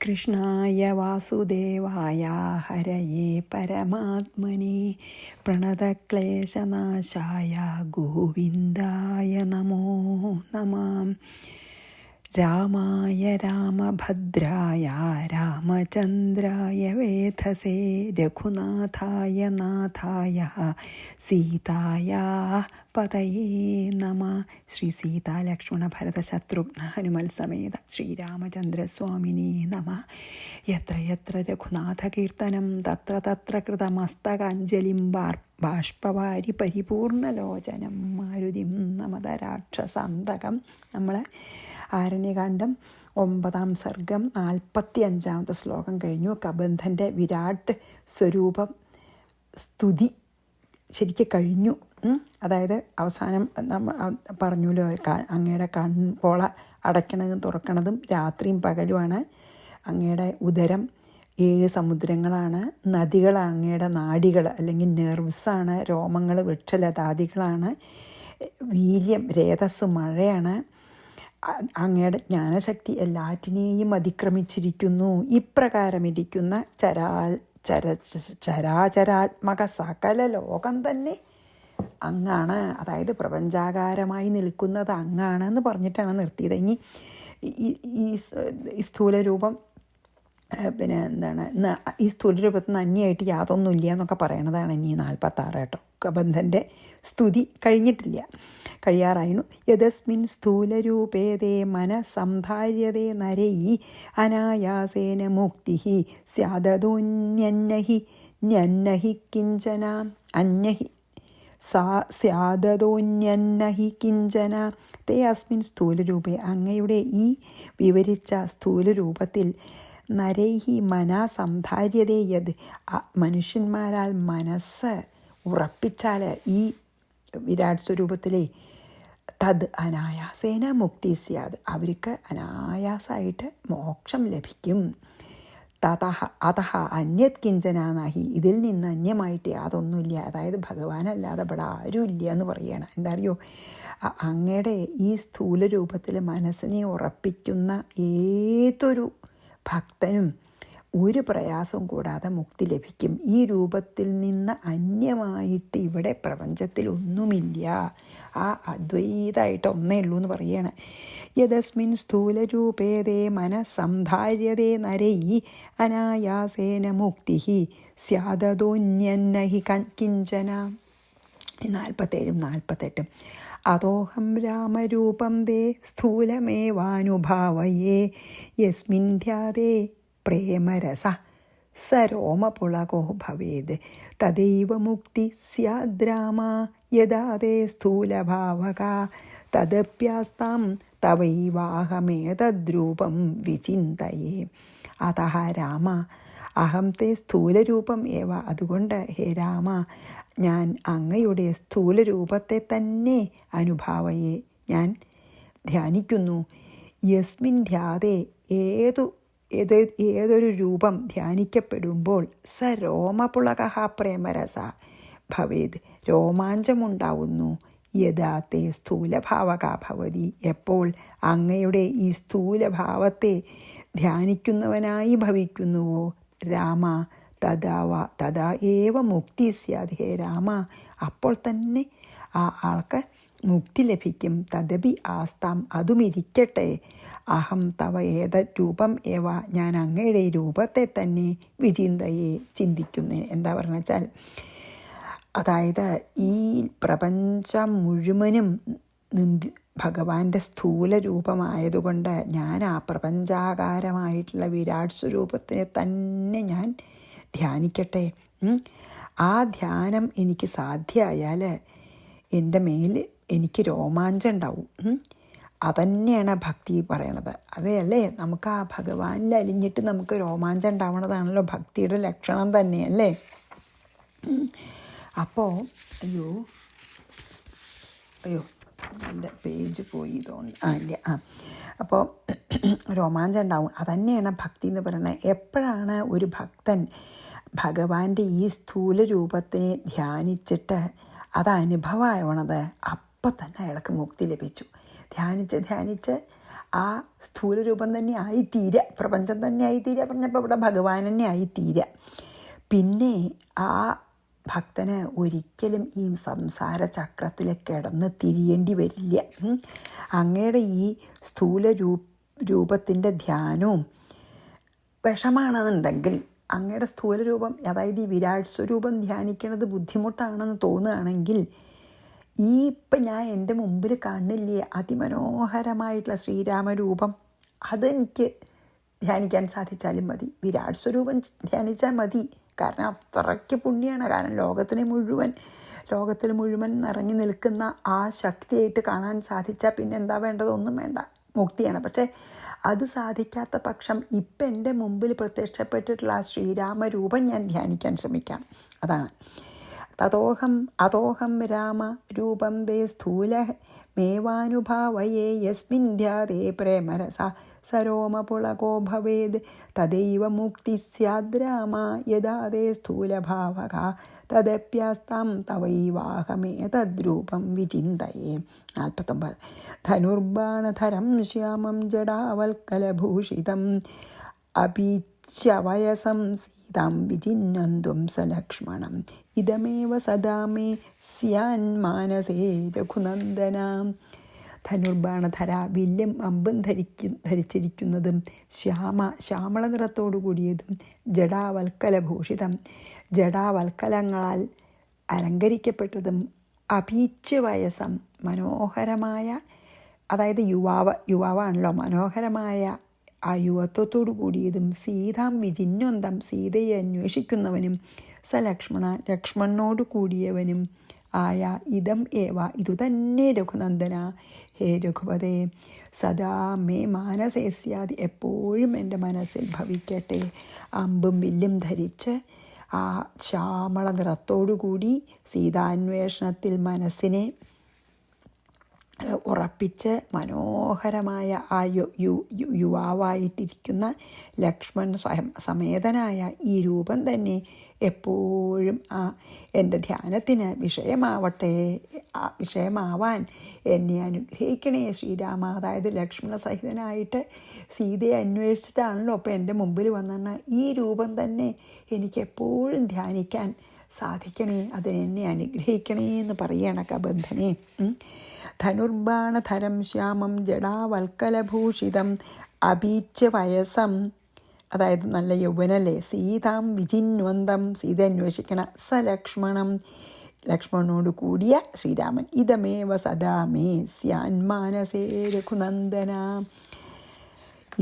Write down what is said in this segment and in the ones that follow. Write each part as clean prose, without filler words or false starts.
കൃഷ്ണായ വാസുദേവായ ഹരയേ പരമാത്മനെ പ്രണതക്ലേശനാശായ ഗോവിന്ദായ നമോ നമഃ. രാമായ രാമഭദ്രായ രാമചന്ദ്രായ വേധസേ രഘുനാഥായ നാഥായ സീതായ പതയേ നമ. ശ്രീ സീതാ ലക്ഷ്മണ ഭരത ശത്രുഘ്ന ഹനുമൽ സമേത ശ്രീരാമചന്ദ്രസ്വാമിനേ നമ. യത്ര യത്ര രഘുനാഥകീർത്തനം തത്ര തത്ര കൃതമസ്തകാഞ്ജലിം ബാഷ്പവാരി പരിപൂർണലോചനം മാരുതിം നമത രാക്ഷസാന്തകം. നമ്മൾ ആരണ്യകാണ്ഡം 9-ാം സർഗം 45-ാമത്തെ ശ്ലോകം കഴിഞ്ഞു. കബന്ധൻ്റെ വിരാട് സ്വരൂപം സ്തുതി ശരിക്കും കഴിഞ്ഞു. അതായത് അവസാനം നമ്മൾ പറഞ്ഞല്ലോ, അങ്ങയുടെ കൺപോള അടയ്ക്കണതും തുറക്കണതും രാത്രിയും പകലുമാണ്. അങ്ങയുടെ ഉദരം 7 സമുദ്രങ്ങളാണ്. നദികൾ അങ്ങയുടെ നാഡികൾ അല്ലെങ്കിൽ നെർവ്സാണ്. രോമങ്ങൾ വൃക്ഷലതാദികളാണ്. വീര്യം രേതസ് മഴയാണ്. അങ്ങയുടെ ജ്ഞാനശക്തി എല്ലാറ്റിനെയും അതിക്രമിച്ചിരിക്കുന്നു. ഇപ്രകാരമിരിക്കുന്ന ചരാചരാത്മക സകല ലോകം തന്നെ അങ്ങാണ്. അതായത് പ്രപഞ്ചാകാരമായി നിൽക്കുന്നത് അങ്ങാണെന്ന് പറഞ്ഞിട്ടാണ് നിർത്തിയത്. ഇനി ഈ സ്ഥൂലരൂപം പിന്നെ എന്താണ്, ഈ സ്ഥൂലരൂപത്തിൽ നിന്ന് അന്യമായിട്ട് യാതൊന്നുമില്ല എന്നൊക്കെ പറയണതാണ് ഇനി 46 കേട്ടോ. കബന്ധൻ്റെ സ്തുതി കഴിഞ്ഞിട്ടില്ല, കഴിയാറായിരുന്നു. യദസ്മിൻ സ്ഥൂലരൂപേതേ മനസംധാര്യതേ നരൈ അനായാസേന മുക്തി സ്യാദതോന്യന്നഹി ന്യന്നഹി കിഞ്ചന അന്യഹി സ്യാദതോന്യന്നഹി കിഞ്ചന തേ അസ്മിൻ സ്ഥൂലരൂപേ. അങ്ങയുടെ ഈ വിവരിച്ച സ്ഥൂലരൂപത്തിൽ നരൈഹി മനസംധാര്യതേ യത്, മനുഷ്യന്മാരാൽ മനസ്സ് ഉറപ്പിച്ചാൽ ഈ വിരാട് സ്വരൂപത്തിലെ തത് അനായാസേന മുക്തി സ്യാത്, അവർക്ക് അനായാസമായിട്ട് മോക്ഷം ലഭിക്കും. അതഹ അന്യത് കിഞ്ചനാഹി, ഇതിൽ നിന്ന് അന്യമായിട്ട് യാതൊന്നുമില്ല. അതായത് ഭഗവാനല്ലാതെ ഇവിടെ ആരുമില്ല എന്ന് പറയുകയാണ്. എന്താ അറിയോ, അങ്ങയുടെ ഈ സ്ഥൂലരൂപത്തിൽ മനസ്സിനെ ഉറപ്പിക്കുന്ന ഏതൊരു ഭക്തനും ഒരു പ്രയാസവും കൂടാതെ മുക്തി ലഭിക്കും. ഈ രൂപത്തിൽ നിന്ന് അന്യമായിട്ട് ഇവിടെ പ്രപഞ്ചത്തിൽ ഒന്നുമില്ല. ആ അദ്വൈതമായിട്ട് ഒന്നേ ഉള്ളൂ എന്ന് പറയുകയാണ്. യദസ്മിൻ സ്ഥൂലരൂപേതേ മനസംധാര്യതേ നരൈ അനായാസേന മുക്തി സ്യാദതോന്യന്നഹി കിഞ്ചന. 47-ഉം 48-ഉം. അതോഹം രാമരൂപം തേ സ്ഥൂലമേവാനുഭാവയേ യസ്മിൻ ധ്യാതേ പ്രേമരസ സരോമപുളകോ ഭവേത് തദൈവ മുക്തി സ്യാദ്രാമ യദാ തേ സ്ഥൂലഭാവക തദപ്യാസ്താം തവൈവാഹമേതദ്രൂപം വിചിന്തയേ. അതഃ രാമ അഹം തേ സ്ഥൂലരൂപം ഏവ. അതുകൊണ്ട് ഹേ രാമ, ഞാൻ അങ്ങയുടെ സ്ഥൂലരൂപത്തെ തന്നെ അനുഭാവയെ ഞാൻ ധ്യാനിക്കുന്നു. യസ്മിൻ ധ്യാതേ, ഏതൊരു രൂപം ധ്യാനിക്കപ്പെടുമ്പോൾ സ രോമപുളക പ്രേമരസ ഭവേത്, രോമാഞ്ചമുണ്ടാവുന്നു. യഥാ തേ സ്ഥൂലഭാവക ഭവതി, എപ്പോൾ അങ്ങയുടെ ഈ സ്ഥൂലഭാവത്തെ ധ്യാനിക്കുന്നവനായി ഭവിക്കുന്നുവോ രാമ, തഥാ ഏവ മുക്തി സ്യാത്. ഹേ രാമ, അപ്പോൾ തന്നെ ആ ആൾക്ക് മുക്തി ലഭിക്കും. തദപി ആസ്താം, അതുമിരിക്കട്ടെ. അഹം തവ ഏതരൂപം ഏവ, ഞാൻ അങ്ങയുടെ രൂപത്തെ തന്നെ വിചിന്തയെ ചിന്തിക്കുന്നു. എന്താ പറഞ്ഞ വെച്ചാൽ, അതായത് ഈ പ്രപഞ്ചം മുഴുവനും ഭഗവാന്റെ സ്ഥൂല രൂപമായതുകൊണ്ട് ഞാൻ ആ പ്രപഞ്ചാകാരമായിട്ടുള്ള വിരാട് സ്വരൂപത്തിനെ തന്നെ ഞാൻ ധ്യാനിക്കട്ടെ. ആ ധ്യാനം എനിക്ക് സാധ്യമായാൽ എൻ്റെ മേൽ എനിക്ക് രോമാഞ്ചം ഉണ്ടാവും. അതന്നെയാണ് ഭക്തി പറയണത്. അല്ലേ, നമുക്ക് ആ ഭഗവാനിൽ അലിഞ്ഞിട്ട് നമുക്ക് രോമാഞ്ചം ഉണ്ടാവണതാണല്ലോ ഭക്തിയുടെ ലക്ഷണം തന്നെയല്ലേ. അപ്പോൾ അയ്യോ എൻ്റെ പേജ് പോയി ഇതുകൊണ്ട് അപ്പോൾ രോമാഞ്ചം ഉണ്ടാവും. അതന്നെയാണ് ഭക്തി എന്ന് പറയുന്നത്. എപ്പോഴാണ് ഒരു ഭക്തൻ ഭഗവാന്റെ ഈ സ്ഥൂല രൂപത്തിനെ ധ്യാനിച്ചിട്ട് അത് അനുഭവമാവണത്, അപ്പം തന്നെ അയാൾക്ക് മുക്തി ലഭിച്ചു. ധ്യാനിച്ച് ആ സ്ഥൂല രൂപം തന്നെ ആയിത്തീരുക, പ്രപഞ്ചം തന്നെ ആയിത്തീരുക പറഞ്ഞപ്പോൾ ഇവിടെ ഭഗവാൻ തന്നെ ആയിത്തീരുക. പിന്നെ ആ ഭക്തന് ഒരിക്കലും ഈ സംസാര ചക്രത്തിൽ കിടന്ന് തിരിയേണ്ടി വരില്ല. അങ്ങയുടെ ഈ സ്ഥൂല രൂപത്തിൻ്റെ ധ്യാനവും വിഷമാണെന്നുണ്ടെങ്കിൽ, അങ്ങയുടെ സ്ഥൂല രൂപം അതായത് ഈ വിരാട് സ്വരൂപം ധ്യാനിക്കുന്നത് ബുദ്ധിമുട്ടാണെന്ന് തോന്നുകയാണെങ്കിൽ, ഈ ഇപ്പം ഞാൻ എൻ്റെ മുമ്പിൽ കാണില്ലേ അതിമനോഹരമായിട്ടുള്ള ശ്രീരാമരൂപം, അതെനിക്ക് ധ്യാനിക്കാൻ സാധിച്ചാലും മതി. വിരാട് സ്വരൂപം ധ്യാനിച്ചാൽ മതി. കാരണം അത്രയ്ക്ക് പുണ്യമാണ്. കാരണം ലോകത്തിൽ മുഴുവൻ നിറഞ്ഞു നിൽക്കുന്ന ആ ശക്തിയായിട്ട് കാണാൻ സാധിച്ചാൽ പിന്നെ എന്താ വേണ്ടത്? ഒന്നും വേണ്ട, മുക്തിയാണ്. പക്ഷേ അത് സാധിക്കാത്ത പക്ഷം ഇപ്പം എൻ്റെ മുമ്പിൽ പ്രത്യക്ഷപ്പെട്ടിട്ടുള്ള ആ ശ്രീരാമരൂപം ഞാൻ ധ്യാനിക്കാൻ ശ്രമിക്കാം. അതാണ് അതോഹം രാമ രൂപം ദേ സ്ഥൂല മേവാനുഭാവയേ യസ്മിൻ ധ്യാതേ പ്രേമരസ സരോമപുളകോ ഭവേദ് തദൈവ മുക്തി സ്യാദ് രാമ യഥാ തേ സ്ഥൂലഭാവക തദപ്യാസ്താം തവൈവാഹമേ തദ്രൂപം വിചിന്തയേ. 49. ധനുർബാണധരം ശ്യാമം ജടാവൽക്കലഭൂഷിതം അപീച്യവയസം സീതാം വിചിന്നന്തും സലക്ഷ്മണം ഇതമേവ സദാ മേ സ്യാൻ മാനസേ രഘുനന്ദനാം. ധനുർബാണധര, വില്ലും അമ്പും ധരിച്ചിരിക്കുന്നതും, ശ്യാമള നിറത്തോടു കൂടിയതും, ജടാവൽക്കലഭൂഷിതം, ജടാവൽക്കലങ്ങളാൽ അലങ്കരിക്കപ്പെട്ടതും, അപീച്ച് വയസ്സം, മനോഹരമായ, അതായത് യുവാവാണല്ലോ, മനോഹരമായ ആ യുവത്വത്തോടു കൂടിയതും, സീതാം വിചിന്നൊന്തം, സീതയെ അന്വേഷിക്കുന്നവനും, ലക്ഷ്മണനോട് കൂടിയവനും ആയ ഇതം ഏവ, ഇതുതന്നെ രഘുനന്ദന, ഹേ രഘുപതേ, സദാ മേ മാനസേ സ്യാദ്, എപ്പോഴും എൻ്റെ മനസ്സിൽ ഭവിക്കട്ടെ. അമ്പും വില്ലും ധരിച്ച് ആ ശ്യാമള നിറത്തോടുകൂടി സീതാന്വേഷണത്തിൽ മനസ്സിനെ ഉറപ്പിച്ച് മനോഹരമായ ആ യുവാവായിട്ടിരിക്കുന്ന ലക്ഷ്മൺ സമേതനായ ഈ രൂപം തന്നെ എപ്പോഴും എൻ്റെ ധ്യാനത്തിന് വിഷയമാവാൻ എന്നെ അനുഗ്രഹിക്കണേ ശ്രീരാമ. അതായത് ലക്ഷ്മണ സഹിതനായിട്ട് സീതയെ അന്വേഷിച്ചിട്ടാണല്ലോ അപ്പോൾ എൻ്റെ മുമ്പിൽ വന്നെന്ന ഈ രൂപം തന്നെ എനിക്കെപ്പോഴും ധ്യാനിക്കാൻ സാധിക്കണേ, അതിനെന്നെ അനുഗ്രഹിക്കണേ എന്ന് പറയണ കബന്ധനെ. ധനുർബാണധരം ശ്യാമം ജടാവൽക്കലഭൂഷിതം അപീച്യ വയസം, അതായത് നല്ല യൗവനല്ലേ, സീതാം വിചിന്വന്തം, സീത അന്വേഷിക്കണ, സലക്ഷ്മണം, ലക്ഷ്മണനോട് കൂടിയ ശ്രീരാമൻ, ഇതമേവ സദാ മേ സ്യാൻ മാനസേ രഘുനന്ദന.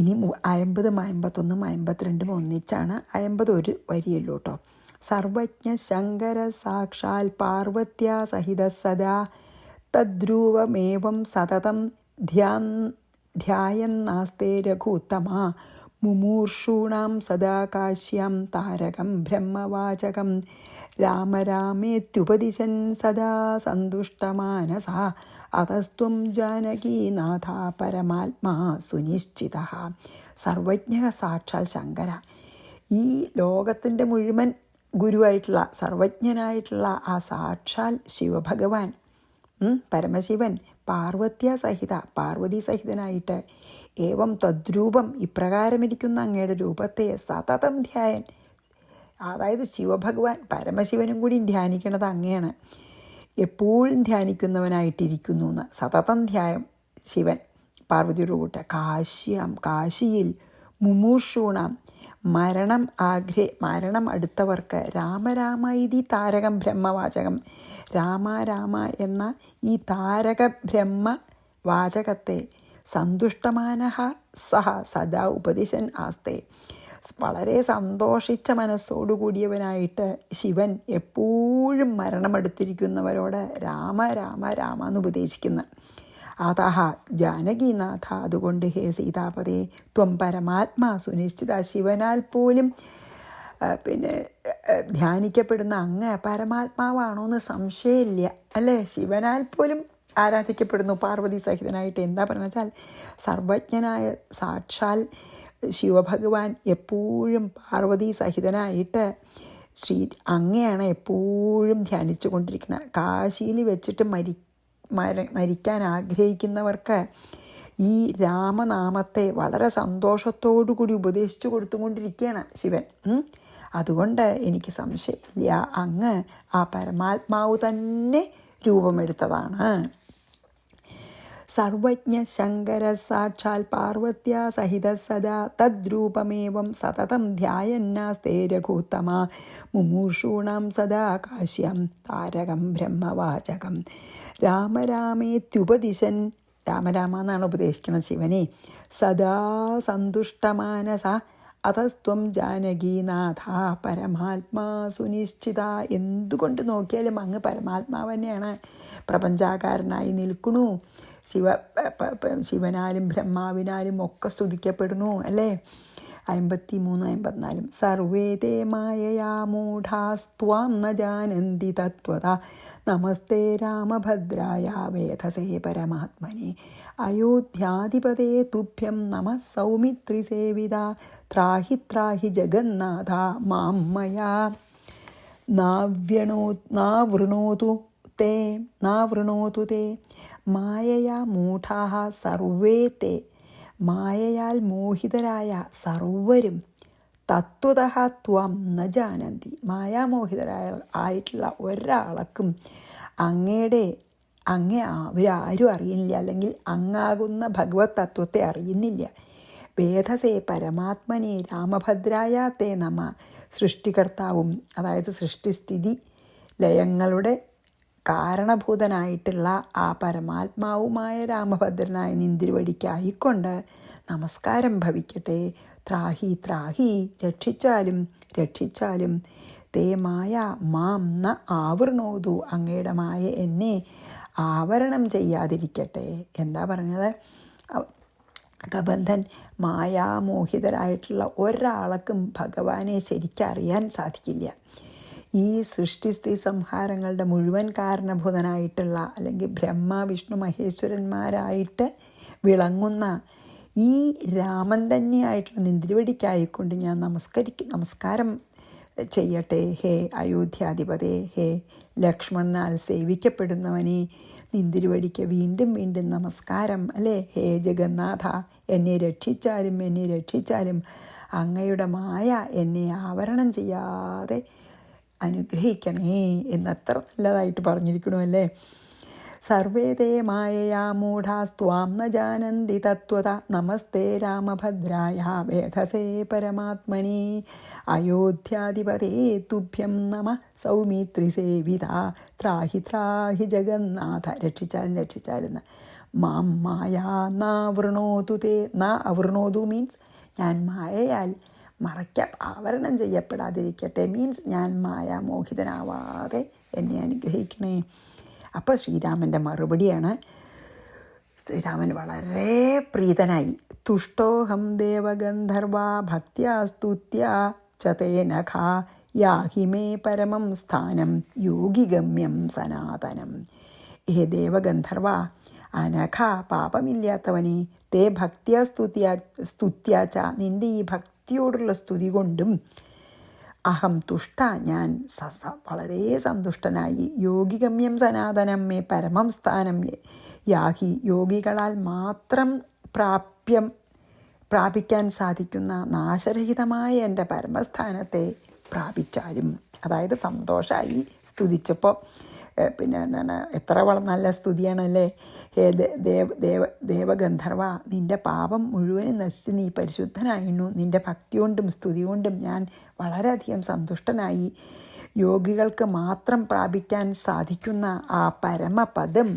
ഇനി 50, 51, 52 ഒന്നിച്ചാണ്. 50 ഒരു വരിയല്ലോ കേട്ടോ. സർവജ്ഞ ശങ്കര സാക്ഷാൽ പാർവത്യാ സഹിത സദാ തദ്രൂവമേവം സതതം ധ്യായന്നാസ്തേ രഘുത്തമ മുമൂർഷൂണാം സദാ കാശ്യം താരകം ബ്രഹ്മവാചകം രാമരാമേത്യുപദിശൻ സദാ സന്തുഷ്ടമാനസ അതസ്ത്വം ജാനകീനാഥ പരമാത്മാ സുനിശ്ചിത. സർവജ്ഞ സാക്ഷാൽ ശങ്കര, ഈ ലോകത്തിൻ്റെ മുഴുവൻ ഗുരുവായിട്ടുള്ള സർവജ്ഞനായിട്ടുള്ള ആ സാക്ഷാൽ ശിവഭഗവാൻ പരമശിവൻ പാർവതി സഹിതനായിട്ട് ഏവം തദ്രൂപം, ഇപ്രകാരമിരിക്കുന്ന അങ്ങയുടെ രൂപത്തെ സതതം ധ്യായൻ, അതായത് ശിവഭഗവാൻ പരമശിവനും കൂടി ധ്യാനിക്കണത് അങ്ങയാണ്, എപ്പോഴും ധ്യാനിക്കുന്നവനായിട്ടിരിക്കുന്നു എന്ന്. സതതം ധ്യായം ശിവൻ പാർവതിയുടെ കൂട്ട. കാശിയിൽ മുമൂർഷൂണാം, മരണം അടുത്തവർക്ക് രാമരാമ ഇതി താരകം ബ്രഹ്മവാചകം, രാമ എന്ന ഈ താരക ബ്രഹ്മവാചകത്തെ സന്തുഷ്ടമാനഃ സഹ സദാ ഉപദിശൻ ആസ്തേ, വളരെ സന്തോഷിച്ച മനസ്സോടുകൂടിയവനായിട്ട് ശിവൻ എപ്പോഴും മരണമെടുത്തിരിക്കുന്നവരോട് രാമ എന്ന് ഉപദേശിക്കുന്ന. അതഹ ജാനകീനാഥ, അതുകൊണ്ട് ഹേ സീതാപതേ ത്വം പരമാത്മാ സുനിശ്ചിത, ശിവനാൽ പോലും ധ്യാനിക്കപ്പെടുന്ന അങ്ങ് പരമാത്മാവാണോ എന്ന് സംശയമില്ല അല്ലേ. ശിവനാൽ പോലും ആരാധിക്കപ്പെടുന്നു പാർവതി സഹിതനായിട്ട്. എന്താ പറയുക വെച്ചാൽ സർവജ്ഞനായ സാക്ഷാൽ ശിവഭഗവാൻ എപ്പോഴും പാർവതി സഹിതനായിട്ട് അങ്ങയാണ് എപ്പോഴും ധ്യാനിച്ചു കൊണ്ടിരിക്കുന്നത്. കാശിയിൽ വെച്ചിട്ട് മരിക്കാൻ ആഗ്രഹിക്കുന്നവർക്ക് ഈ രാമനാമത്തെ വളരെ സന്തോഷത്തോടു കൂടി ഉപദേശിച്ചു കൊടുത്തുകൊണ്ടിരിക്കുകയാണ് ശിവൻ. അതുകൊണ്ട് എനിക്ക് സംശയമില്ല, അങ്ങ് ആ പരമാത്മാവ് തന്നെ രൂപമെടുത്തതാണ്. സർവജ്ഞ ശങ്കര സാക്ഷാൽ പാർവത്യാ സഹിത സദാ തദ്രൂപമേവം സതതം ധ്യായന്നാസ്തേ രഘുത്തമ മുമൂർഷൂണാം സദാ കാശ്യം താരകം ബ്രഹ്മവാചകം രാമരാമേത്യുപദിശൻ. രാമരാമ എന്നാണ് ഉപദേശിക്കുന്നത് ശിവനെ. സദാ സന്തുഷ്ടമാനസ അതസ്ത്വം ജാനകീനാഥ പരമാത്മാ സുനിശ്ചിത. എന്തുകൊണ്ട് നോക്കിയാലും അങ്ങ് പരമാത്മാവ് തന്നെയാണ്, പ്രപഞ്ചാകാരനായി നിൽക്കണു. ശിവനാലും ബ്രഹ്മാവിനാലും ഒക്കെ സ്തുതിക്കപ്പെടുന്നു അല്ലേ. 53, 54. സർവേ തേ മായയാ മൂഢാസ്ത്വാം ന ജാനന്തി തത്വത നമസ്തേ രാമഭദ്രായ വേധസേ പരമാത്മനെ അയോധ്യാധിപതേ തുഭ്യം നമഃ സൗമിത്രിസേവിത ത്രാഹി ത്രാഹി ജഗന്നാഥ മാം മയാ നാവൃണോതു തേ മായയാ മൂഢാഃ സർവേ തേ. മായയാൽ മോഹിതരായ സർവരും തത്വതഃ ത്വം ന ജാനന്തി. ആയിട്ടുള്ള ഒരാൾക്കും അങ്ങേ അവരാരും അറിയുന്നില്ല, അല്ലെങ്കിൽ അങ്ങാകുന്ന ഭഗവത് തത്വത്തെ അറിയുന്നില്ല. വേധസേ പരമാത്മനെ രാമഭദ്രായ തേ നമ. സൃഷ്ടികർത്താവും, അതായത് സൃഷ്ടിസ്ഥിതി ലയങ്ങളുടെ കാരണഭൂതനായിട്ടുള്ള ആ പരമാത്മാവുമായ രാമഭദ്രനായ നിന്തിരുവടിക്കായിക്കൊണ്ട് നമസ്കാരം ഭവിക്കട്ടെ. ത്രാഹി ത്രാഹി, രക്ഷിച്ചാലും തേ മായ മാം ന ആവൃണോതു, അങ്ങയുടെ മായ എന്നെ ആവരണം ചെയ്യാതിരിക്കട്ടെ. എന്താ പറഞ്ഞത്? കബന്ധൻ മായാമോഹിതരായിട്ടുള്ള ഒരാൾക്കും ഭഗവാനെ ശരിക്കറിയാൻ സാധിക്കില്ല. ഈ സൃഷ്ടിസ്ഥിതി സംഹാരങ്ങളുടെ മുഴുവൻ കാരണഭൂതനായിട്ടുള്ള, അല്ലെങ്കിൽ ബ്രഹ്മ വിഷ്ണു മഹേശ്വരന്മാരായിട്ട് വിളങ്ങുന്ന ഈ രാമൻ തന്നെയായിട്ടുള്ള നിന്തിരുവടിക്കായിക്കൊണ്ട് ഞാൻ നമസ്കാരം ചെയ്യട്ടെ. ഹേ അയോധ്യാധിപതേ, ഹേ ലക്ഷ്മണനാൽ സേവിക്കപ്പെടുന്നവനെ, നിന്തിരുവടിക്ക് വീണ്ടും വീണ്ടും നമസ്കാരം അല്ലേ. ഹേ ജഗന്നാഥ, എന്നെ രക്ഷിച്ചാലും അങ്ങയുടെ മായ എന്നെ ആവരണം ചെയ്യാതെ അനുഗ്രഹിക്കണേ എന്നത്ര നല്ലതായിട്ട് പറഞ്ഞിരിക്കണു അല്ലേ. സർവേ തേ മായയാ മൂഢാസ്ത്വാം ന ജാനന്തി തത്വത നമസ്തേ രാമഭദ്രായ വേധസേ പരമാത്മനെ അയോധ്യാധിപതേ തുഭ്യം നമഃ സൗമിത്രിസേവിത ത്രാഹി ത്രാഹി ജഗന്നാഥ. രക്ഷിച്ചാലും മാം മായാ അവൃണോതു മീൻസ് ഞാൻ മായയാൽ ആവരണം ചെയ്യപ്പെടാതിരിക്കട്ടെ. മീൻസ് ഞാൻ മായാമോഹിതനാവാതെ എന്നെ അനുഗ്രഹിക്കണേ. അപ്പോൾ ശ്രീരാമൻ്റെ മറുപടിയാണ്. ശ്രീരാമൻ വളരെ പ്രീതനായി. തുഷ്ടോഹം ദേവഗന്ധർവാ ഭക്ത്യാ സ്തുത്യാ ച തേന ഖാ യാഹി മേ പരമം സ്ഥാനം യോഗിഗമ്യം സനാതനം. ഹേ ദേവഗന്ധർവ, അനഘ പാപമില്ലാത്തവനെ, തേ ഭക്ത്യാ സ്തുത്യാച്ച, നിൻ്റെ ഈ ഭക്തിയോടുള്ള സ്തുതി കൊണ്ടും, അഹം തുഷ്ട, ഞാൻ വളരെ സന്തുഷ്ടനായി, യോഗിഗമ്യം സനാതനം മേ പരമം സ്ഥാനം യാഹി, യോഗികളാൽ മാത്രം പ്രാപിക്കാൻ സാധിക്കുന്ന നാശരഹിതമായ എൻ്റെ പരമസ്ഥാനത്തെ പ്രാപിച്ചാലും. അതായത് സന്തോഷമായി സ്തുതിച്ചപ്പോൾ. പിന്നെ എന്താണ്, എത്ര നല്ല സ്തുതിയാണല്ലേ. ഹേ ദേവഗന്ധർവ, നിൻ്റെ പാപം മുഴുവനും നശിച്ച് നീ പരിശുദ്ധനായിരുന്നു. നിൻ്റെ ഭക്തി കൊണ്ടും സ്തുതി കൊണ്ടും ഞാൻ വളരെയധികം സന്തുഷ്ടനായി. യോഗികൾക്ക് മാത്രം പ്രാപിക്കാൻ സാധിക്കുന്ന ആ പരമപദം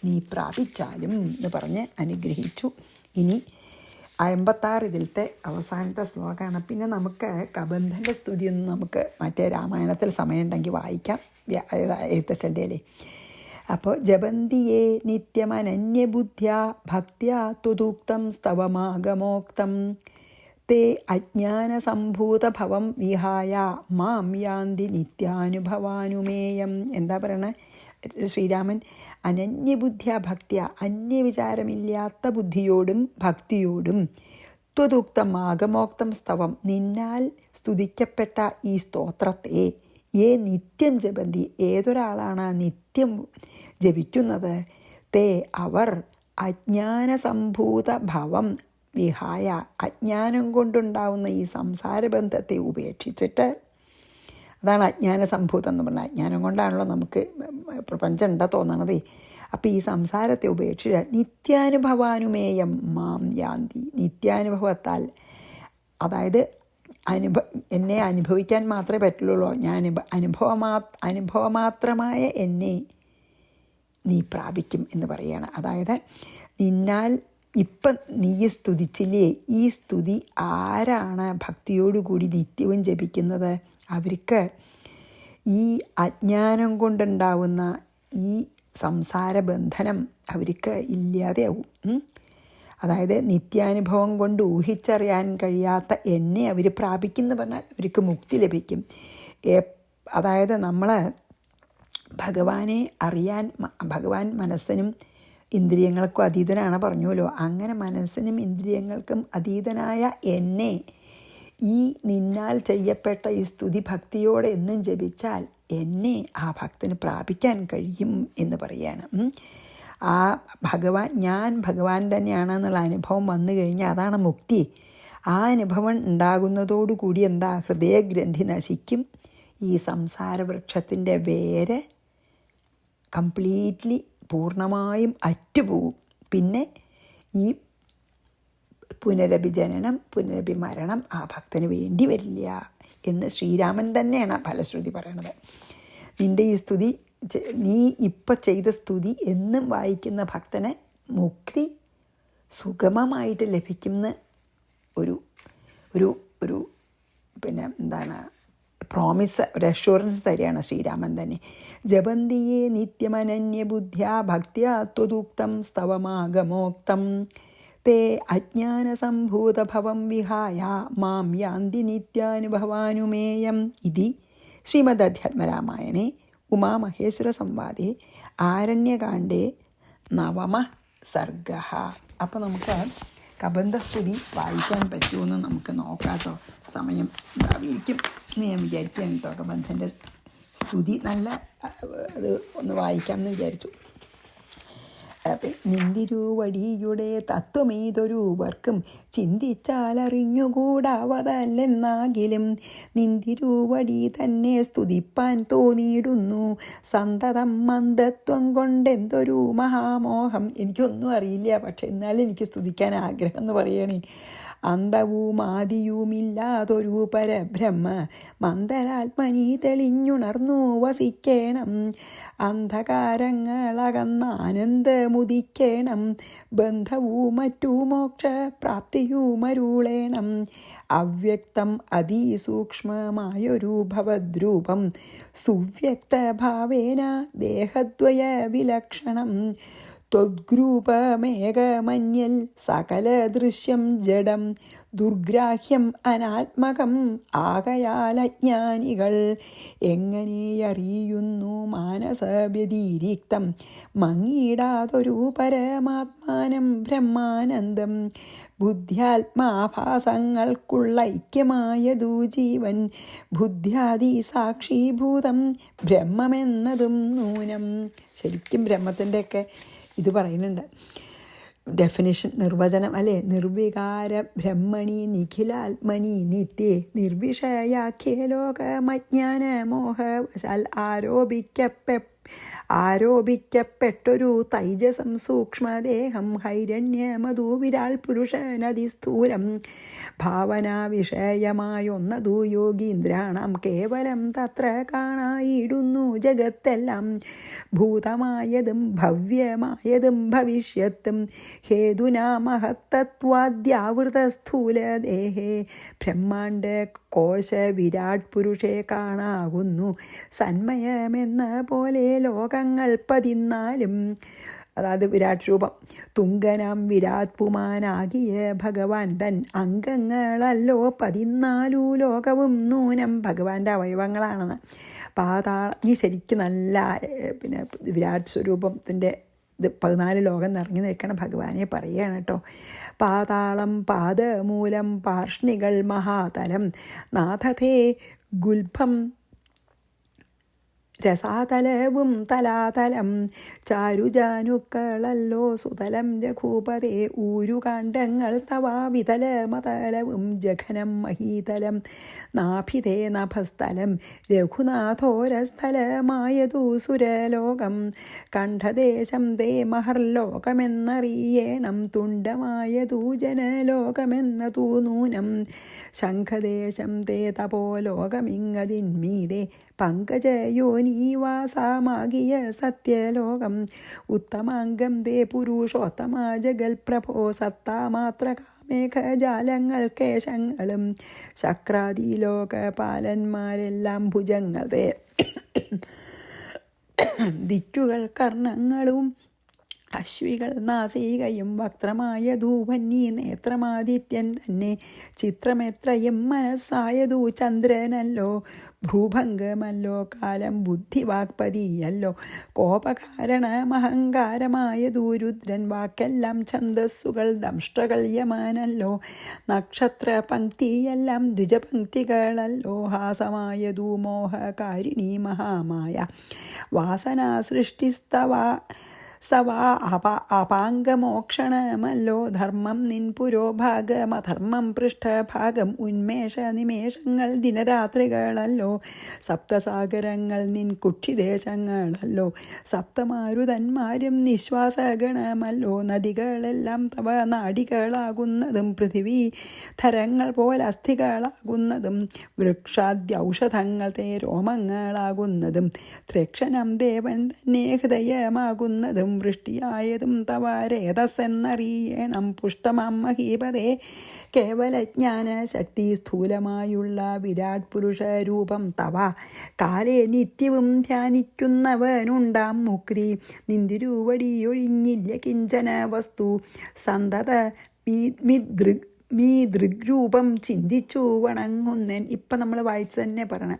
നീ പ്രാപിച്ചാലും എന്ന് പറഞ്ഞ് അനുഗ്രഹിച്ചു. ഇനി 56 ഇതിലത്തെ അവസാനത്തെ ശ്ലോകമാണ്. പിന്നെ നമുക്ക് കബന്ധൻ്റെ സ്തുതിയൊന്നും നമുക്ക് മറ്റേ രാമായണത്തിൽ സമയമുണ്ടെങ്കിൽ വായിക്കാം, എഴുത്തച്ഛൻ്റെയിലേ. അപ്പോൾ ജപന്തിയേ നിത്യമനന്യബുദ്ധ്യാ ഭക്ത്യാ തുദുക്തം സ്തവമാഗമോക്തം തേ അജ്ഞാനസംഭൂതഭവം വിഹായ മാം യാന്തി നിത്യാനുഭവാനുമേയം. എന്താ പറയണേ ശ്രീരാമൻ? അനന്യബുദ്ധ്യ ഭക്ത്യ, അന്യവിചാരമില്ലാത്ത ബുദ്ധിയോടും ഭക്തിയോടും, ത്വദുക്തം ആഗമോക്തം സ്തവം, നിന്നാൽ സ്തുതിക്കപ്പെട്ട ഈ സ്തോത്രത്തെ, നിത്യം ജപന്തി, ഏതൊരാളാണ് നിത്യം ജപിക്കുന്നത്, തേ അവർ അജ്ഞാനസംഭൂത ഭവം വിഹായ, അജ്ഞാനം കൊണ്ടുണ്ടാവുന്ന ഈ സംസാരബന്ധത്തെ ഉപേക്ഷിച്ചിട്ട്, അതാണ് അജ്ഞാനസംഭൂതം എന്ന് പറഞ്ഞാൽ. അജ്ഞാനം കൊണ്ടാണല്ലോ നമുക്ക് പ്രപഞ്ചം ഉണ്ട തോന്നണതേ. അപ്പം ഈ സംസാരത്തെ ഉപേക്ഷിച്ച് നിത്യാനുഭവാനുമേയം മാം യാന്തി, നിത്യാനുഭവത്താൽ, അതായത് എന്നെ അനുഭവിക്കാൻ മാത്രമേ പറ്റുള്ളൂ, ഞാൻ അനുഭവമാത്രമായ എന്നെ നീ പ്രാപിക്കും എന്ന് പറയുകയാണ്. അതായത് നിന്നാൽ ഇപ്പം നീ സ്തുതിച്ചില്ലേ, ഈ സ്തുതി ആരാണ് ഭക്തിയോടുകൂടി നിത്യവും ജപിക്കുന്നത്? അവർക്ക് ഈ അജ്ഞാനം കൊണ്ടുണ്ടാവുന്ന ഈ സംസാരബന്ധനം അവർക്ക് ഇല്ലാതെയാവും. അതായത് നിത്യാനുഭവം കൊണ്ട് ഊഹിച്ചറിയാൻ കഴിയാത്ത എന്നെ അവർ പ്രാപിക്കുന്ന പറഞ്ഞാൽ അവർക്ക് മുക്തി ലഭിക്കും. അതായത് നമ്മൾ ഭഗവാനെ അറിയാൻ, ഭഗവാൻ മനസ്സിനും ഇന്ദ്രിയങ്ങൾക്കും അതീതനാണ് പറഞ്ഞുവല്ലോ. അങ്ങനെ മനസ്സിനും ഇന്ദ്രിയങ്ങൾക്കും അതീതനായ എന്നെ ഈ നിന്നാൽ ചെയ്യപ്പെട്ട ഈ സ്തുതി ഭക്തിയോടെ എന്നും ജപിച്ചാൽ എന്നെ ആ ഭക്തന് പ്രാപിക്കാൻ കഴിയും എന്ന് പറയാണ്. ആ ഞാൻ ഭഗവാൻ തന്നെയാണെന്നുള്ള അനുഭവം വന്നു കഴിഞ്ഞാൽ അതാണ് മുക്തി. ആ അനുഭവം ഉണ്ടാകുന്നതോടുകൂടി എന്താ, ഹൃദയഗ്രന്ഥി നശിക്കും, ഈ സംസാരവൃക്ഷത്തിൻ്റെ വേര് കംപ്ലീറ്റ്ലി പൂർണ്ണമായും അറ്റുപോകും. പിന്നെ ഈ പുനരഭിജനനം പുനരഭിമരണം ആ ഭക്തന് വേണ്ടി വരില്ല എന്ന് ശ്രീരാമൻ തന്നെയാണ് ഫലശ്രുതി പറയണത്. നിൻ്റെ ഈ സ്തുതി, നീ ഇപ്പം ചെയ്ത സ്തുതി എന്നും വായിക്കുന്ന ഭക്തന് മുക്തി സുഗമമായിട്ട് ലഭിക്കുന്ന ഒരു ഒരു ഒരു പിന്നെ എന്താണ് പ്രോമിസ്, ഒരു അഷ്വറൻസ് തരികയാണ് ശ്രീരാമൻ തന്നെ. ജപന്തിയെ നിത്യമനന്യബുദ്ധ്യാ ഭക്ത്യാ ത്വദുക്തം സ്തവമാഗമോക്തം തേ അജ്ഞാനസംഭൂതഭവം വിഹായ മാം യാന്തി നിത്യാനുഭവാനുമേയം ഇതി ശ്രീമദധ്യാത്മരാമായണേ ഉമാമഹേശ്വരസംവാദേ ആരണ്യകാണ്ഡേ 9 സർഗഃ. അപ്പോൾ നമുക്ക് കബന്ധസ്തുതി വായിക്കാൻ പറ്റുമെന്ന് നമുക്ക് നോക്കാട്ടോ. സമയം ഉണ്ടാവിയിരിക്കും എന്ന് ഞാൻ വിചാരിക്കുകയാണ് കേട്ടോ. കബന്ധൻ്റെ സ്തുതി നല്ല അത് ഒന്ന് വായിക്കാമെന്ന് വിചാരിച്ചു. നിന്തിരുവടിയുടെ തത്വമേതൊരുവർക്കും ചിന്തിച്ചാലറിഞ്ഞുകൂടാവതല്ലെന്നാകിലും നിന്തിരുവടി തന്നെ സ്തുതിപ്പാൻ തോന്നിയിടുന്നു സന്തതം മന്ദത്വം കൊണ്ടെന്തൊരു മഹാമോഹം. എനിക്കൊന്നും അറിയില്ല, പക്ഷെ എന്നാലും എനിക്ക് സ്തുതിക്കാൻ ആഗ്രഹം എന്ന് പറയണേ. അന്തവും ആദിയുമില്ലാതൊരു പരബ്രഹ്മ മന്ദരാത്മനി തെളിഞ്ഞുണർന്നു വസിക്കേണം. അന്ധകാരങ്ങളകന്ന ആനന്ദമുദിക്കേണം. ബന്ധവും മറ്റു മോക്ഷപ്രാപ്തിയുമരുളേണം. അവ്യക്തം അതിസൂക്ഷ്മമായൊരു ഭവദ്രൂപം സുവ്യക്തഭാവേന ദേഹദ്വയ വിലക്ഷണം. ത്വദ്ഗ്രൂപമേകമന്യൽ സകല ദൃശ്യം ജഡം ദുർഗ്രാഹ്യം അനാത്മകം ആകയാലജ്ഞാനികൾ എങ്ങനെയറിയുന്നു മാനസവ്യതിരിക്തം മങ്ങിയിടാതൊരു പരമാത്മാനം ബ്രഹ്മാനന്ദം. ബുദ്ധ്യാത്മാഭാസങ്ങൾക്കുള്ള ഐക്യമായതു ജീവൻ ബുദ്ധ്യാദി സാക്ഷീഭൂതം ബ്രഹ്മമെന്നതും നൂനം. ശരിക്കും ബ്രഹ്മത്തിൻ്റെയൊക്കെ ഇത് പറയുന്നുണ്ട്, ഡെഫിനിഷൻ, നിർവചനം അല്ലേ. നിർവികാര ബ്രഹ്മണി നിഖിലാത്മനി നിത്യേ നിർവിഷയാഖ്യേ ലോകമജ്ഞാന മോഹവശാൽ ആരോപിക്കപ്പെട്ടൊരു തൈജസം സൂക്ഷ്മദേഹം ഹൈരണ്യമധു വിരാൾ പുരുഷനതിസ്ഥൂലം ഭാവനാ വിഷയമായൊന്നതു യോഗീന്ദ്രാണം കേവലം തത്ര കാണായിടുന്നു ജഗത്തെല്ലാം. ഭൂതമായതും ഭവ്യമായതും ഭവിഷ്യത്തും ഹേതുനാ മഹത്തത്വാദ്യാവൃത സ്ഥൂലദേഹേ ബ്രഹ്മാണ്ഡ കോശ വിരാട് പുരുഷേ കാണാകുന്നു സന്മയമെന്ന പോലെ ലോകങ്ങൾ 14. അതായത് വിരാട് രൂപം. തുങ്കനാം വിരാട് പുമാനാകിയ ഭഗവാൻ തൻ അംഗങ്ങളല്ലോ 14 ലോകവും നൂനം. ഭഗവാന്റെ അവയവങ്ങളാണെന്ന്. ഈ ശരിക്കും നല്ല പിന്നെ വിരാട് സ്വരൂപത്തിൻ്റെ ഇത് 14 ലോകം നിറഞ്ഞു നിൽക്കണ ഭഗവാനെ പറയുകയാണ് കേട്ടോ. പാതാളം പാദമൂലം പാർഷ്ണികൾ മഹാതലം നാഥതേ ഗുൽഭം രസാതലവും തലാതലം ചാരുജാനുക്കളല്ലോ സുതലം രഘൂപതേ ഊരുകാണ്ഡങ്ങൾ തവാ വിതലമതലവും ജഘനം മഹീതലം നാഭിതേ നഭസ്ഥലം രഘുനാഥോരസ്ഥലമായതു സുരലോകം കണ്ഠദേശം തേ മഹർലോകമെന്നറിയേണം തുണ്ടമായതു ജനലോകമെന്നതു നൂനം ശംഖദേശം തേ തപോലോകമിങ്ങതിന്മീതെ പങ്കജയോനീവാസമാകിയ സത്യലോകം ഉത്തമാംഗം തേ പുരുഷോത്തമ ജഗൽപ്രഭോ സത്താമാത്രകാമേഘജാലങ്ങൾ കേശങ്ങളും ശക്രാദിലോകപാലന്മാരെല്ലാം ഭുജങ്ങൾ തേ ദിക്കുകൾ കർണങ്ങളും അശ്വികൾ നാസികയും വക്രമായതു വന്നി നേത്രമാദിത്യൻ തന്നെ ചിത്രമെത്രയും മനസ്സായതു ചന്ദ്രനല്ലോ ഭ്രൂഭംഗമല്ലോ കാലം ബുദ്ധിവാക്പതിയല്ലോ കോപകാരണമഹങ്കാരമായതു രുദ്രൻ വാക്കെല്ലാം ഛന്ദസ്സുകൾ ദംഷ്ട്രകൾ യമനല്ലോ നക്ഷത്ര പങ്ക്തിയെല്ലാം ദ്വിജപങ്ക്തികളല്ലോ ഹാസമായതു മോഹകാരിണി മഹാമായ വാസനാ സൃഷ്ടിസ്തവാ അപാംഗമോക്ഷണമല്ലോ ധർമ്മം നിൻ പുരോഭാഗമധർമ്മം പൃഷ്ഠഭാഗം ഉന്മേഷ നിമേഷങ്ങൾ ദിനരാത്രികളല്ലോ സപ്തസാഗരങ്ങൾ നിൻ കുക്ഷിദേശങ്ങളല്ലോ സപ്തമാരുതന്മാരും നിശ്വാസഗണമല്ലോ നദികളെല്ലാം തവ നാടികളാകുന്നതും പൃഥിവി ധരങ്ങൾ പോലെ അസ്ഥികളാകുന്നതും വൃക്ഷാദ്യൗഷധങ്ങൾ തേ രോമങ്ങളാകുന്നതും ത്രക്ഷണം ദേവൻ തന്നെ ഹൃദയമാകുന്നതും വൃഷ്ടിയായതും തവ രേതസ്സെന്നറിയണം പുഷ്ടമാം മഹീപതേ കേവലജ്ഞാന ശക്തി സ്ഥൂലമായുള്ള വിരാട് പുരുഷ രൂപം തവ കാലേ നിത്യവും ധ്യാനിക്കുന്നവനുണ്ടാം മുക്തി നിന്തിരുവടിയൊഴിഞ്ഞില്ല കിഞ്ചന വസ്തു സന്തത ദൃഗ്രൂപം ചിന്തിച്ചു വണങ്ങുന്നൻ. ഇപ്പം നമ്മൾ വായിച്ചു തന്നെ പറയണം.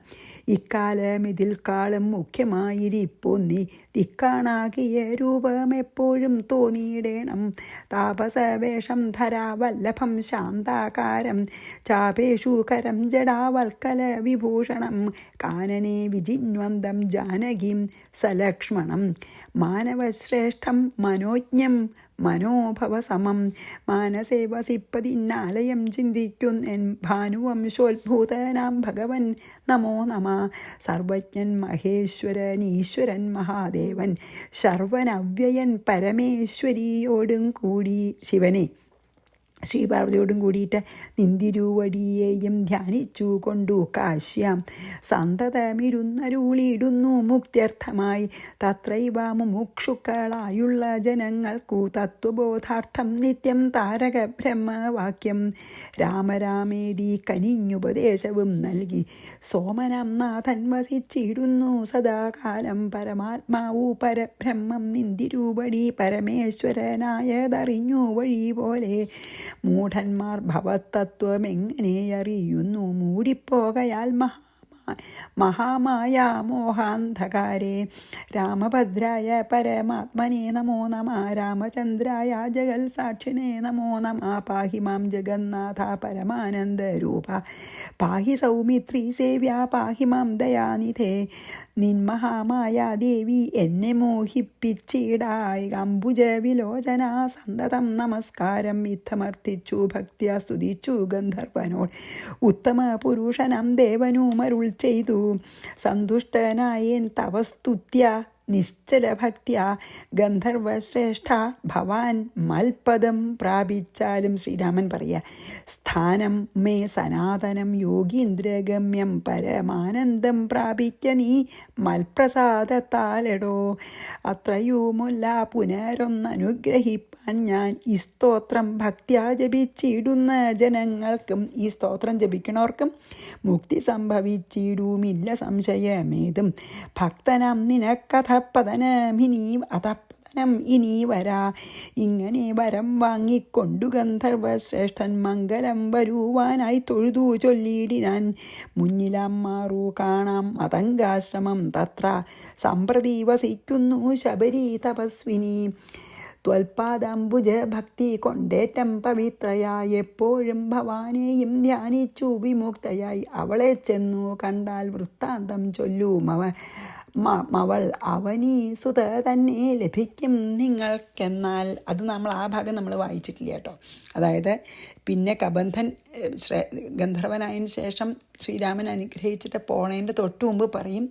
ഇക്കാലം ഇതിൽ കാളും മുഖ്യമായിരിപ്പൊന്നി തിക്കാണാകിയ രൂപം എപ്പോഴും തോന്നിയിടേണം. താപസവേഷം ധരാവല്ലഭം ശാന്താകാരം ചാപേഷു കരം ജടാവൽക്കല വിഭൂഷണം കാനനെ വിജിന്വന്തം ജാനകീം സലക്ഷ്മണം മാനവശ്രേഷ്ഠം മനോജ്ഞം മനോഭവസമം മാനസേ വസിപ്പതിന്നാലയം ചിന്തിക്കുന്നൻ ഭാനുവംശോത്ഭൂതനാം ഭഗവൻ നമോ നമ. സർവജ്ഞൻ മഹേശ്വരൻ ഈശ്വരൻ മഹാദേവൻ ശർവനവ്യയൻ പരമേശ്വരിയോടും കൂടി ശിവനെ ശ്രീപാർവതിയോടും കൂടിയിട്ട് നിന്തിരുവടിയെയും ധ്യാനിച്ചു കൊണ്ടു കാശ്യാം സന്തതമിരുന്നരുളിയിടുന്നു മുക്ത്യർത്ഥമായി. തത്രൈവ മുമുക്ഷുക്കളായുള്ള ജനങ്ങൾക്കു തത്വബോധാർത്ഥം നിത്യം താരക ബ്രഹ്മവാക്യം രാമരാമേതി കനിഞ്ഞുപദേശവും നൽകി സോമനാം നാഥൻ വസിച്ചിടുന്നു സദാകാലം. പരമാത്മാവു പരബ്രഹ്മം നിന്തിരുവടി പരമേശ്വരനായതറിഞ്ഞു വഴി പോലെ. മൂഢന്മാർ ഭവതത്വമെങ്ങനെയറിയുന്നു മൂടിപ്പോകയാൽ മഹാമായ മോഹാന്ധകാരേ. രാമഭദ്രായ പരമാത്മനെ നമോ നമ. രാമചന്ദ്രായ ജഗൽ സാക്ഷിണേ നമോ നമ. പാഹി മാം ജഗന്നാഥ പരമാനന്ദരൂപ പാഹി സൗമിത്രി സേവ്യ പാഹി മാം ദയാനിധേ. നിൻമഹാമായ ദേവി എന്നെ മോഹിപ്പിച്ചിടായി അംബുജ വിലോചന സന്തതം നമസ്കാരം ഇത്തമർത്ഥിച്ചു ഭക്തിയ സ്തുതിച്ചു ഗന്ധർവനോട്. ഉത്തമ പുരുഷനം ദേവനുമരുൾ ചെയ്തു സന്തുഷ്ടനായേൻ തവസ്തുത്യ നിശ്ചല ഭക്തിയ. ഗന്ധർവശ്രേഷ്ഠ ഭവാൻ മൽപദം പ്രാപിച്ചാലും ശ്രീരാമൻ പറയുക സ്ഥാനം മേ സനാതനം യോഗീന്ദ്രഗമ്യം പരമാനന്ദം പ്രാപിക്ക നീ മൽപ്രസാദത്താലെടോ. അത്രയുമല്ല പുനരൊന്നനുഗ്രഹിപ്പാൻ ഞാൻ ഈ സ്തോത്രം ഭക്ത്യാ ജപിച്ചിടുന്ന ജനങ്ങൾക്കും ഈ സ്തോത്രം ജപിക്കണവർക്കും മുക്തി സംഭവിച്ചിടുമില്ല സംശയമേതും. ഭക്തനാം നിനക്കഥ അധപ്പതനം ഇനി വരാ. ഇങ്ങനെ വരം വാങ്ങിക്കൊണ്ടു ഗന്ധർവശ്രേഷ്ഠൻ മംഗലം വരുവാനായി തൊഴുതു ചൊല്ലിയിടിനാൻ. മുന്നിലാം മാറു കാണാം മതംഗാശ്രമം തത്ര സമ്പ്രതി വസിക്കുന്നു ശബരി തപസ്വിനി. ത്വൽപാദാംബുജ ഭക്തി കൊണ്ടേറ്റം പവിത്രയായി എപ്പോഴും ഭവാനെയും ധ്യാനിച്ചു വിമുക്തയായി. അവളെ ചെന്നു കണ്ടാൽ വൃത്താന്തം ചൊല്ലുമവ മവൾ അവനീ സുത തന്നെ ലഭിക്കും നിങ്ങൾക്കെന്നാൽ. അത് നമ്മൾ ആ ഭാഗം നമ്മൾ വായിച്ചിട്ടില്ല കേട്ടോ. അതായത് പിന്നെ കബന്ധൻ ഗന്ധർവനായതിനു ശേഷം ശ്രീരാമൻ അനുഗ്രഹിച്ചിട്ട് പോണതിൻ്റെ തൊട്ട് മുമ്പ് പറയും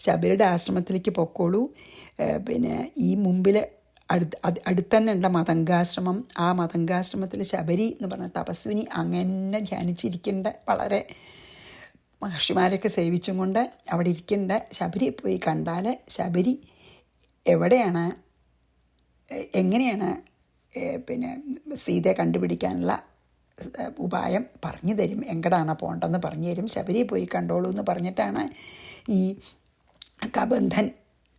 ശബരിയുടെ ആശ്രമത്തിലേക്ക് പൊക്കോളൂ. പിന്നെ ഈ മുമ്പിൽ അടുത്ത് തന്നെ ഉണ്ട് മതംഗാശ്രമം. ആ മതംഗാശ്രമത്തിൽ ശബരി എന്ന് പറഞ്ഞ തപസ്വിനി അങ്ങനെ ധ്യാനിച്ചിരിക്കേണ്ട, വളരെ മഹർഷിമാരെയൊക്കെ സേവിച്ചും കൊണ്ട് അവിടെ ഇരിക്കേണ്ട ശബരി പോയി കണ്ടാൽ ശബരി എവിടെയാണ്, എങ്ങനെയാണ് പിന്നെ സീതയെ കണ്ടുപിടിക്കാനുള്ള ഉപായം പറഞ്ഞു തരും, എങ്ങടാണ് പോകേണ്ടതെന്ന് പറഞ്ഞു തരും. ശബരി പോയി കണ്ടോളൂ എന്ന് പറഞ്ഞിട്ടാണ് ഈ കബന്ധൻ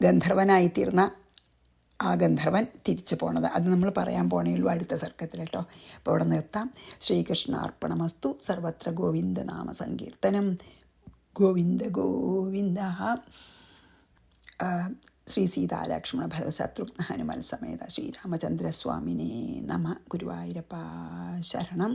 ഗന്ധർവനായിത്തീർന്ന ആ ഗന്ധർവൻ തിരിച്ചു പോണത്. അത് നമ്മൾ പറയാൻ പോണേയുള്ളൂ അടുത്ത സർക്കത്തിൽ കേട്ടോ. അപ്പോൾ അവിടെ നിർത്താം. ശ്രീകൃഷ്ണാർപ്പണമസ്തു. സർവത്ര ഗോവിന്ദ നാമ സങ്കീർത്തനം. ഗോവിന്ദ ഗോവിന്ദ. ശ്രീ സീതാലക്ഷ്മണ ഭരത ശത്രുഘ്ന ഹനുമൽ സമേത ശ്രീരാമചന്ദ്രസ്വാമിനേ നമ. ഗുരുവായൂരപ്പ ശരണം.